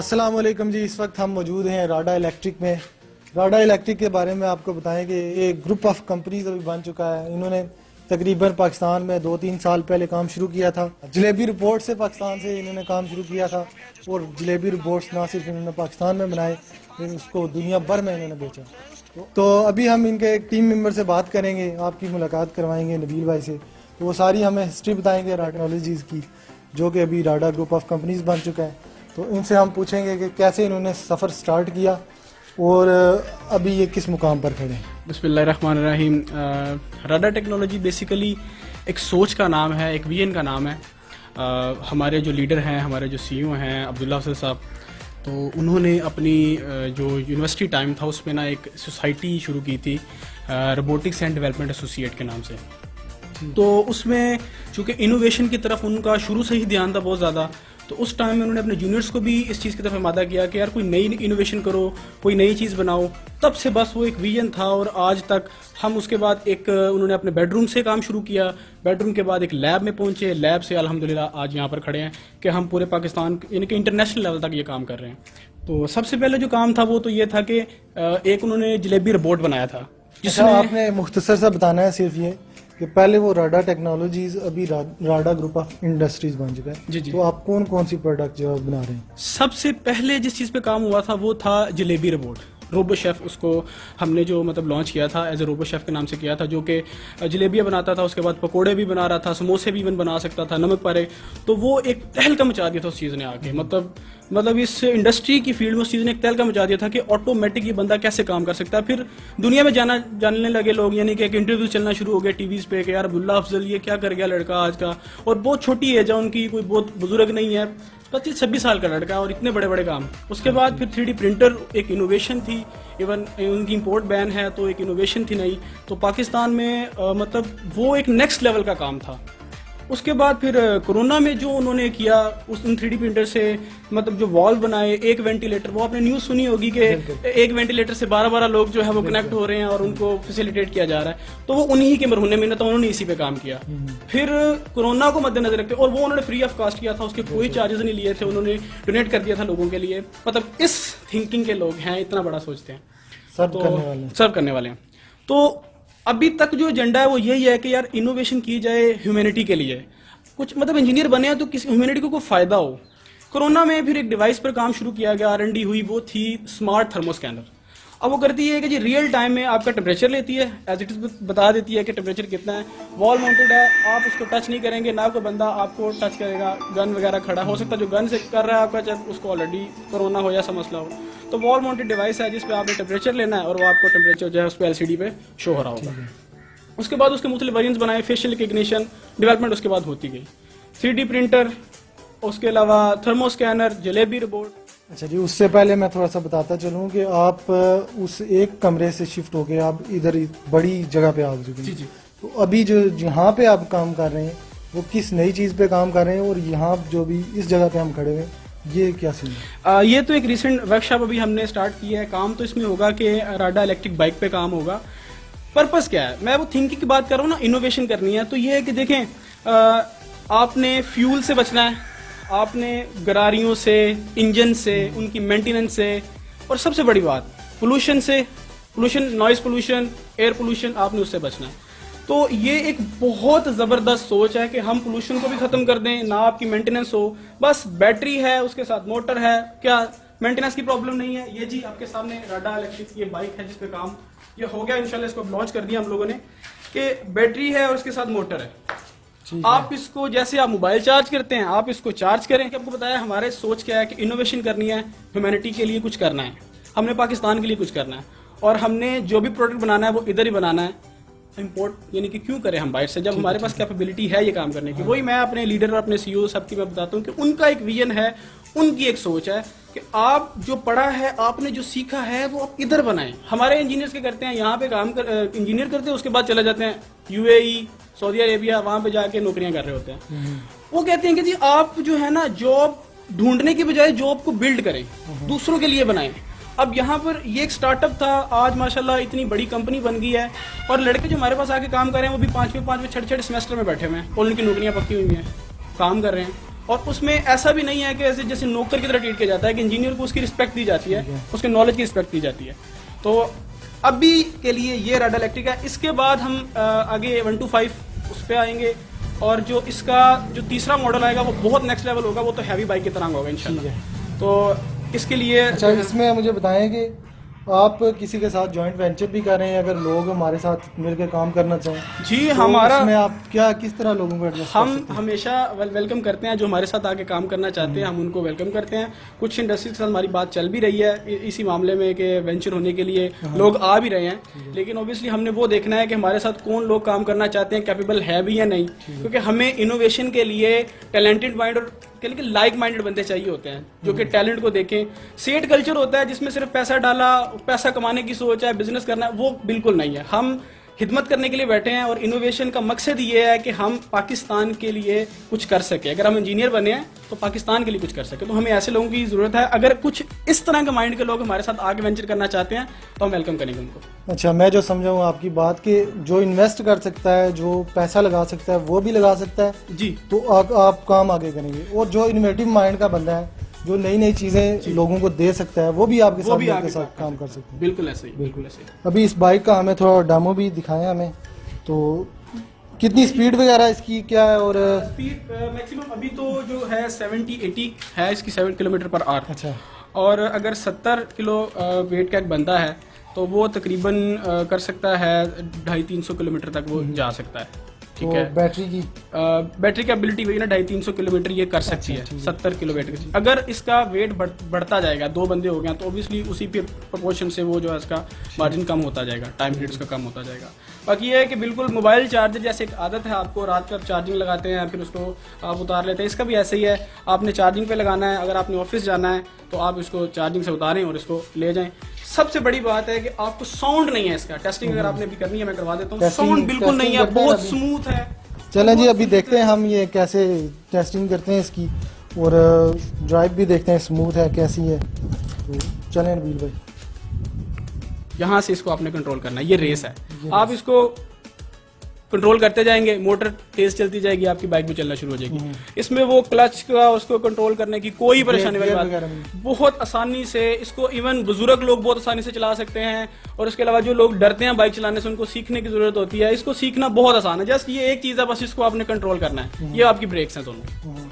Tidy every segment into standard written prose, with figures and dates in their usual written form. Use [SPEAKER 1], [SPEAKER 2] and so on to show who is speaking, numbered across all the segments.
[SPEAKER 1] अस्सलाम वालेकुम जी। इस वक्त हम मौजूद हैं राडा इलेक्ट्रिक में। राडा इलेक्ट्रिक के बारे में आपको बताएं कि एक ग्रुप ऑफ कंपनीज अभी बन चुका है। इन्होंने तकरीबन पाकिस्तान में 2-3 साल पहले काम शुरू किया था। जलेबी रिपोर्ट से पाकिस्तान से इन्होंने काम शुरू किया था और जलेबी रिपोर्ट्स ना सिर्फ इन्होंने पाकिस्तान में बनाए लेकिन उसको दुनिया भर में इन्होंने बेचा। तो अभी हम इनके एक टीम मेंबर से बात करेंगे, आपकी मुलाकात करवाएंगे नबील भाई से। तो वो सारी हमें हिस्ट्री बताएंगे राडा टेक्नोलॉजीज़ की, जो कि अभी राडा ग्रुप ऑफ कंपनीज बन चुका है। तो इनसे हम पूछेंगे कि कैसे इन्होंने सफ़र स्टार्ट किया और अभी ये किस मुकाम पर खड़े हैं।
[SPEAKER 2] बिस्मिल्लाहिर्रहमानिर्रहीम। राडा टेक्नोलॉजी बेसिकली एक सोच का नाम है, एक विजन का नाम है। हमारे जो लीडर हैं, हमारे जो सीईओ हैं अब्दुल्ला अफजल साहब, तो उन्होंने अपनी जो यूनिवर्सिटी टाइम था उसमें ना एक सोसाइटी शुरू की थी रोबोटिक्स एंड डेवलपमेंट एसोसिएट के नाम से। तो उसमें चूँकि इनोवेशन की तरफ उनका शुरू से ही ध्यान था बहुत ज़्यादा, तो उस टाइम में उन्होंने अपने जूनियर्स को भी इस चीज़ की तरफ आमादा किया कि यार कोई नई इनोवेशन करो, कोई नई चीज़ बनाओ। तब से बस वो एक विजन था और आज तक हम उसके बाद एक उन्होंने अपने बेडरूम से काम शुरू किया, बेडरूम के बाद एक लैब में पहुंचे, लैब से अल्हम्दुलिल्लाह आज यहाँ पर खड़े हैं कि हम पूरे पाकिस्तान यानी कि इंटरनेशनल लेवल तक ये काम कर रहे हैं। तो सबसे पहले जो काम था वो तो ये था कि एक उन्होंने जलेबी रोबोट बनाया था जिसमें
[SPEAKER 1] आपने मुख्तसर सा बताना है सिर्फ ये कि पहले वो राडा टेक्नोलॉजीज अभी राडा ग्रुप ऑफ इंडस्ट्रीज बन चुका है।
[SPEAKER 2] जी जी।
[SPEAKER 1] तो आप कौन कौन सी प्रोडक्ट जो बना रहे हैं?
[SPEAKER 2] सबसे पहले जिस चीज़ पे काम हुआ था वो था जलेबी रोबोट, रोबो शेफ। उसको हमने जो मतलब लॉन्च किया था एज ए रोबो शेफ के नाम से किया था, जो कि जलेबियाँ बनाता था, उसके बाद पकोड़े भी बना रहा था, समोसे भी इवन बना सकता था, नमक पारे। तो वो एक तहलका मचा दिया था उस चीज़ ने आके, मतलब इस इंडस्ट्री की फील्ड में उस चीज़ ने एक तहलका मचा दिया था कि ऑटोमेटिक ये बंदा कैसे काम कर सकता है। फिर दुनिया में जानने लगे लोग, यानी कि एक इंटरव्यू चलना शुरू हो गया टीवीज़ पे कि यार अब्दुल्ला अफजल ये क्या कर गया लड़का आज का। और बहुत छोटी एज है उनकी, कोई बहुत बुजुर्ग नहीं है, 25-26 साल का लड़का और इतने बड़े बड़े काम। उसके बाद फिर 3D प्रिंटर एक इनोवेशन थी, इवन उनकी इंपोर्ट बैन है तो एक इनोवेशन थी नई। तो पाकिस्तान में मतलब वो एक नेक्स्ट लेवल का काम था। उसके बाद फिर कोरोना में जो उन्होंने किया उन 3D प्रिंटर से मतलब जो वॉल बनाए, एक वेंटिलेटर, वो आपने न्यूज़ सुनी होगी कि एक वेंटिलेटर से 12-12 लोग जो है वो कनेक्ट हो रहे हैं और उनको फैसिलिटेट किया जा रहा है। तो वो उन्हीं के मरहूने में तो उन्होंने इसी पे काम किया। फिर कोरोना को मद्देनजर रखते और वो उन्होंने फ्री ऑफ कॉस्ट किया था, उसके कोई चार्जेस नहीं लिए थे, उन्होंने डोनेट कर दिया था लोगों के लिए। मतलब इस थिंकिंग के लोग हैं, इतना बड़ा सोचते हैं, सर्व करने वाले हैं। तो अभी तक जो एजेंडा है वो यही है कि यार इनोवेशन की जाए ह्यूमैनिटी के लिए, कुछ मतलब इंजीनियर बने हैं तो किसी ह्यूमैनिटी को कोई फायदा हो। कोरोना में फिर एक डिवाइस पर काम शुरू किया गया, R&D हुई, वो थी स्मार्ट थर्मो स्कैनर। अब वो करती है कि जी रियल टाइम में आपका टेम्परेचर लेती है, एज इट इज बता देती है कि टेम्परेचर कितना है, वॉल माउंटेड है, आप उसको टच नहीं करेंगे, ना कोई बंदा आपको टच करेगा, गन वगैरह खड़ा हो सकता है जो गन से कर रहा है आपका, चाहे उसको ऑलरेडी कोरोना हो या ऐसा मसला हो। तो वॉल माउंटेड डिवाइस है जिसपे आपने टेम्परेचर लेना है और वो आपको टेम्परेचर जो है उस पर LCD पे शो हो रहा होगा। उसके बाद उसके मुख्तलिफ वेरिएंट्स बनाए, फेशियल रिकग्निशन डेवलपमेंट उसके बाद होती गई, 3D प्रिंटर, उसके अलावा थर्मो स्कैनर, जलेबी रोबोट।
[SPEAKER 1] अच्छा जी, उससे पहले मैं थोड़ा सा बताता चलूँ कि आप उस एक कमरे से शिफ्ट होके आप इधर बड़ी जगह पे आ चुके हैं।
[SPEAKER 2] जी जी।
[SPEAKER 1] तो अभी जो यहाँ पे आप काम कर रहे हैं वो किस नई चीज़ पे काम कर रहे हैं और यहाँ जो भी इस जगह पे हम खड़े हुए ये क्या सीन है?
[SPEAKER 2] ये तो एक रिसेंट वर्कशॉप अभी हमने स्टार्ट किया है। काम तो इसमें होगा कि राडा इलेक्ट्रिक बाइक पे काम होगा। पर्पस क्या है, मैं वो थिंकिंग की बात कर रहा हूँ ना, इनोवेशन करनी है। तो ये है कि देखें, आपने फ्यूल से बचना है, आपने गरारियों से, इंजन से, उनकी मेंटेनेंस से, और सबसे बड़ी बात पोल्यूशन से, नॉइज पोल्यूशन, एयर पोल्यूशन, आपने उससे बचना है। तो ये एक बहुत ज़बरदस्त सोच है कि हम पोल्यूशन को भी ख़त्म कर दें, ना आपकी मेंटेनेंस हो, बस बैटरी है, उसके साथ मोटर है, क्या मेंटेनेंस की प्रॉब्लम नहीं है। ये जी आपके सामने राडा इलेक्ट्रिक ये बाइक है जिसपे काम ये हो गया, इंशाल्लाह इसको लॉन्च कर दिया हम लोगों ने कि बैटरी है और उसके साथ मोटर है। आप इसको जैसे आप मोबाइल चार्ज करते हैं, आप इसको चार्ज करें। कि आपको बताया हमारे सोच क्या है कि इनोवेशन करनी है, ह्यूमैनिटी के लिए कुछ करना है, हमने पाकिस्तान के लिए कुछ करना है और हमने जो भी प्रोडक्ट बनाना है वो इधर ही बनाना है। इम्पोर्ट यानी कि क्यों करें हम बाहर से, जब हमारे पास कैपेबिलिटी है ये काम करने की। वही मैं अपने लीडर और अपने CEO सबकी मैं बताता हूँ कि उनका एक विजन है, उनकी एक सोच है कि आप जो पढ़ा है, आपने जो सीखा है वो आप इधर बनाएं। हमारे इंजीनियर्स क्या करते हैं, यहाँ पे काम इंजीनियर करते हैं, उसके बाद चले जाते हैं UAE, सऊदी अरेबिया, वहां पे जाके नौकरियां कर रहे होते हैं। वो कहते हैं कि जी आप जो है ना जॉब ढूंढने की बजाय जॉब को बिल्ड करें, दूसरों के लिए बनाएं। अब यहाँ पर ये एक स्टार्टअप था, आज माशाल्लाह इतनी बड़ी कंपनी बन गई है और लड़के जो हमारे पास आके काम कर रहे हैं वो भी 5वें 6ठे सेमेस्टर में बैठे हुए हैं और उनकी नौकरियां पक्की हुई हैं, काम कर रहे हैं। और उसमें ऐसा भी नहीं है कि ऐसे जैसे नौकर की तरह ट्रीट किया जाता है कि इंजीनियर को उसकी रिस्पेक्ट दी जाती है, उसके नॉलेज की रिस्पेक्ट दी जाती है। तो अभी के लिए ये राडा इलेक्ट्रिक है। इसके बाद हम आगे 1 to 5 उस पर आएंगे, और जो इसका जो तीसरा मॉडल आएगा वो बहुत नेक्स्ट लेवल होगा, वो तो हैवी बाइक की तरह होगा इंशाल्लाह। तो इसके लिए
[SPEAKER 1] अच्छा, इसमें मुझे बताएं कि आप किसी के साथ जॉइंट वेंचर भी कर रहे हैं, अगर लोग हमारे साथ मिलकर काम करना चाहें
[SPEAKER 2] जी,
[SPEAKER 1] तो
[SPEAKER 2] हमारा
[SPEAKER 1] इसमें आप क्या किस तरह लोगों को एडजस्ट कर
[SPEAKER 2] हम
[SPEAKER 1] सकते हैं?
[SPEAKER 2] हमेशा वेलकम करते हैं जो हमारे साथ आके काम करना चाहते हैं, हम उनको वेलकम करते हैं। कुछ इंडस्ट्री के साथ हमारी बात चल भी रही है इसी मामले में कि वेंचर होने के लिए लोग आ भी रहे हैं, लेकिन ऑब्वियसली हमने वो देखना है कि हमारे साथ कौन लोग काम करना चाहते हैं, कैपेबल है भी या नहीं, क्योंकि हमें इनोवेशन के लिए टैलेंटेड माइंड और लाइक माइंडेड बंदे चाहिए होते हैं जो कि टैलेंट को देखें। सेट कल्चर होता है जिसमें सिर्फ पैसा डाला, पैसा कमाने की सोच है, बिजनेस करना है, वो बिल्कुल नहीं है। हम खिदमत करने के लिए बैठे हैं और इनोवेशन का मकसद ये है कि हम पाकिस्तान के लिए कुछ कर सके। अगर हम इंजीनियर बने हैं तो पाकिस्तान के लिए कुछ कर सके, तो हमें ऐसे लोगों की जरूरत है। अगर कुछ इस तरह के माइंड के लोग हमारे साथ आगे वेंचर करना चाहते हैं तो हम वेलकम करेंगे उनको।
[SPEAKER 1] अच्छा, मैं जो समझा हूँ आपकी बात कि जो इन्वेस्ट कर सकता है, जो पैसा लगा सकता है वो भी लगा सकता है
[SPEAKER 2] जी,
[SPEAKER 1] तो आप काम आगे करेंगे, और जो इनोवेटिव माइंड का बंदा है, जो नई नई चीजें लोगों को दे सकता है, वो भी आपके साथ मिलकर साथ काम कर सकते हैं।
[SPEAKER 2] बिल्कुल ऐसे ही, बिल्कुल ऐसे ही।
[SPEAKER 1] अभी इस बाइक का हमें थोड़ा डेमो भी दिखाएं हमें, तो कितनी स्पीड वगैरह इसकी क्या है? और
[SPEAKER 2] स्पीड मैक्सिमम अभी तो जो है 70-80 है इसकी, 7 किलोमीटर पर आवर।
[SPEAKER 1] अच्छा,
[SPEAKER 2] और अगर 70 किलो वेट का एक बंदा है तो वो तकरीबन कर सकता है 250-300 किलोमीटर तक वो जा सकता है। ठीक
[SPEAKER 1] तो
[SPEAKER 2] है, बैटरी की एबिलिटी वही ना 250-300 किलोमीटर ये कर सकती है 70 किलोमीटर की। अगर इसका वेट बढ़ता जाएगा, 2 बंदे हो गए तो ऑब्वियसली उसी पे प्रोपोर्शन से वो जो है इसका मार्जिन कम होता जाएगा, टाइम पीरियड उसका कम होता जाएगा। बाकी ये है कि बिल्कुल मोबाइल चार्जर जैसे एक आदत है आपको, रात को आप चार्जिंग लगाते हैं फिर उसको आप उतार लेते हैं, इसका भी ऐसे ही है, आपने चार्जिंग पे लगाना है। अगर आपने ऑफिस जाना है तो आप इसको चार्जिंग से उतारें और इसको ले जाएं। सबसे बड़ी बात है कि आपको साउंड नहीं है इसका। टेस्टिंग अगर आपने भी करनी है मैं करवा देता हूँ, साउंड बिल्कुल नहीं है, बहुत स्मूथ है।
[SPEAKER 1] चलें जी, अभी देखते हैं हम ये कैसे टेस्टिंग करते हैं इसकी, और ड्राइव भी देखते हैं स्मूथ है कैसी है। तो चलें नबील भाई,
[SPEAKER 2] यहाँ से इसको आपने कंट्रोल करना है, ये रेस है, आप इसको कंट्रोल करते जाएंगे, मोटर तेज चलती जाएगी, आपकी बाइक भी चलना शुरू हो जाएगी। इसमें वो क्लच का उसको कंट्रोल करने की कोई परेशानी वाली बात नहीं, बहुत आसानी से इसको इवन बुजुर्ग लोग बहुत आसानी से चला सकते हैं। और इसके अलावा जो लोग डरते हैं बाइक चलाने से, उनको सीखने की जरूरत होती है, इसको सीखना बहुत आसान है। जस्ट ये एक चीज है, बस इसको आपने कंट्रोल करना है। ये आपकी ब्रेक्स हैं दोनों।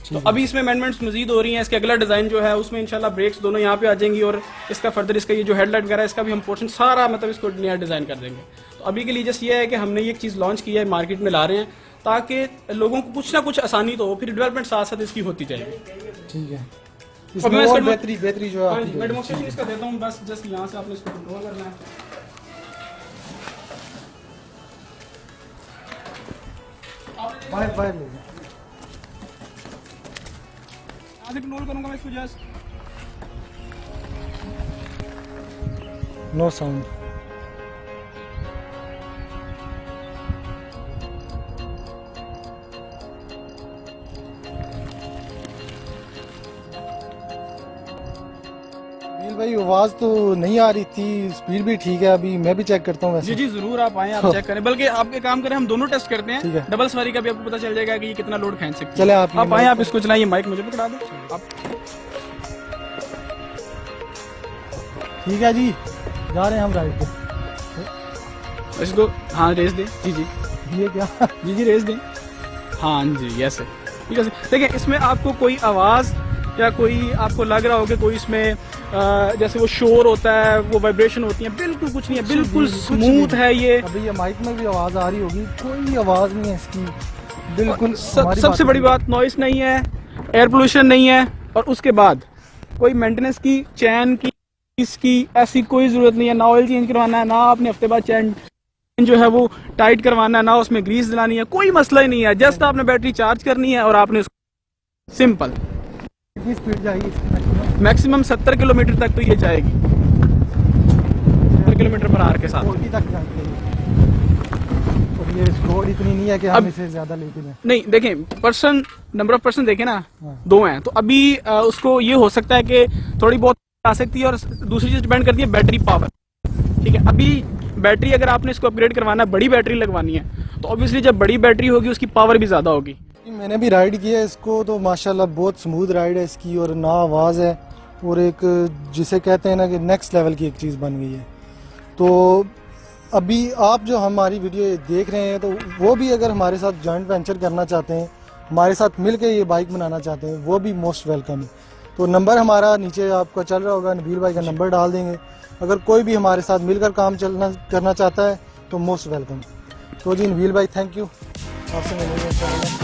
[SPEAKER 2] तो अभी इसमें अमेंडमेंट्स मजीद हो रही हैं। इसके अगला डिजाइन जो है उसमें इंशाल्लाह ब्रेक्स दोनों यहाँ पे आ जाएंगी, और इसका फर्दर इसका ये जो हेडलाइट वगैरह इसका भी हम पोर्शन सारा मतलब इसको नया डिजाइन कर देंगे। तो अभी के लिए जस्ट ये है कि हमने ये एक चीज लॉन्च की है, मार्केट में ला रहे हैं, ताकि लोगों को कुछ ना कुछ आसानी तो हो, फिर डेवलपमेंट साथ साथ इसकी होती जाएगी। ठीक है, इसमें और बेहतरी जो है मैं डेमोन्स्ट्रेशन इसका देता हूँ, बस जस्ट यहाँ से आपने इसको कंट्रोल करना है।
[SPEAKER 1] बाहर
[SPEAKER 2] यहाँ से कंट्रोल करूंगा मैं इसको, जस्ट
[SPEAKER 1] नो साउंड। भाई आवाज तो नहीं आ रही थी, स्पीड भी ठीक है। अभी मैं भी चेक करता हूँ वैसे।
[SPEAKER 2] जी जरूर आप आए, आप चेक करें, बल्कि आपके काम करें, हम दोनों टेस्ट करते हैं। डबल सवारी का भी आपको पता चल जाएगा कि ये कितना लोड खींच सकती है।
[SPEAKER 1] चले आप
[SPEAKER 2] आए, आप इसको चलाइए, माइक मुझे पकड़ा दो आप।
[SPEAKER 1] ठीक है जी, जा रहे हैं हम राइड पे।
[SPEAKER 2] इसको हाँ रेस दें। जी जी
[SPEAKER 1] ये क्या?
[SPEAKER 2] जी रेस दें। हाँ जी यस है, ठीक है। देखिए इसमें आपको कोई आवाज या कोई आपको लग रहा हो कि कोई इसमें जैसे वो शोर होता है, वो वाइब्रेशन होती है, बिल्कुल कुछ नहीं है, बिल्कुल स्मूथ है ये।
[SPEAKER 1] अभी ये माइक में भी आवाज आ रही होगी, कोई आवाज नहीं है इसकी, बिल्कुल।
[SPEAKER 2] सबसे बड़ी बात, नॉइस नहीं है, एयर पोल्यूशन नहीं है, और उसके बाद कोई मेंटेनेंस की, चैन की, इसकी ऐसी कोई जरूरत नहीं है। ना ऑयल चेंज करवाना है, ना आपने हफ्ते बाद चैन जो है वो टाइट करवाना है, ना उसमें ग्रीस दिलानी है, कोई मसला ही नहीं है। जस्ट आपने बैटरी चार्ज करनी है और आपने उसको सिंपल।
[SPEAKER 1] कितनी स्पीड जाएगी?
[SPEAKER 2] मैक्सिमम 70 किलोमीटर तक तो ये जाएगी, 70 किलोमीटर पर आवर के साथ
[SPEAKER 1] तक जाएगी। और ये रोड इतनी नहीं है कि हम इसे ज्यादा लेके जाएं।
[SPEAKER 2] नहीं देखें, पर्सन नंबर ऑफ पर्सन देखें ना, 2 हैं, तो अभी उसको ये हो सकता है कि थोड़ी बहुत आ सकती है। और दूसरी चीज डिपेंड करती है बैटरी पावर। ठीक है, अभी बैटरी अगर आपने इसको अपग्रेड करवाना है, बड़ी बैटरी लगवानी है, तो ऑब्वियसली जब बड़ी बैटरी होगी उसकी पावर भी ज्यादा होगी।
[SPEAKER 1] मैंने भी राइड किया है इसको, तो माशाल्लाह बहुत स्मूथ राइड है इसकी और ना आवाज़ है और एक जिसे कहते हैं ना कि नेक्स्ट लेवल की एक चीज़ बन गई है। तो अभी आप जो हमारी वीडियो देख रहे हैं तो वो भी अगर हमारे साथ जॉइंट वेंचर करना चाहते हैं, हमारे साथ मिलकर ये बाइक बनाना चाहते हैं, वो भी मोस्ट वेलकम है। तो नंबर हमारा नीचे आपका चल रहा होगा, नबील भाई का नंबर डाल देंगे। अगर कोई भी हमारे साथ मिलकर काम करना चाहता है तो मोस्ट वेलकम। तो जी नबील भाई थैंक यू, आपसे मिलेंगे इंशाल्लाह।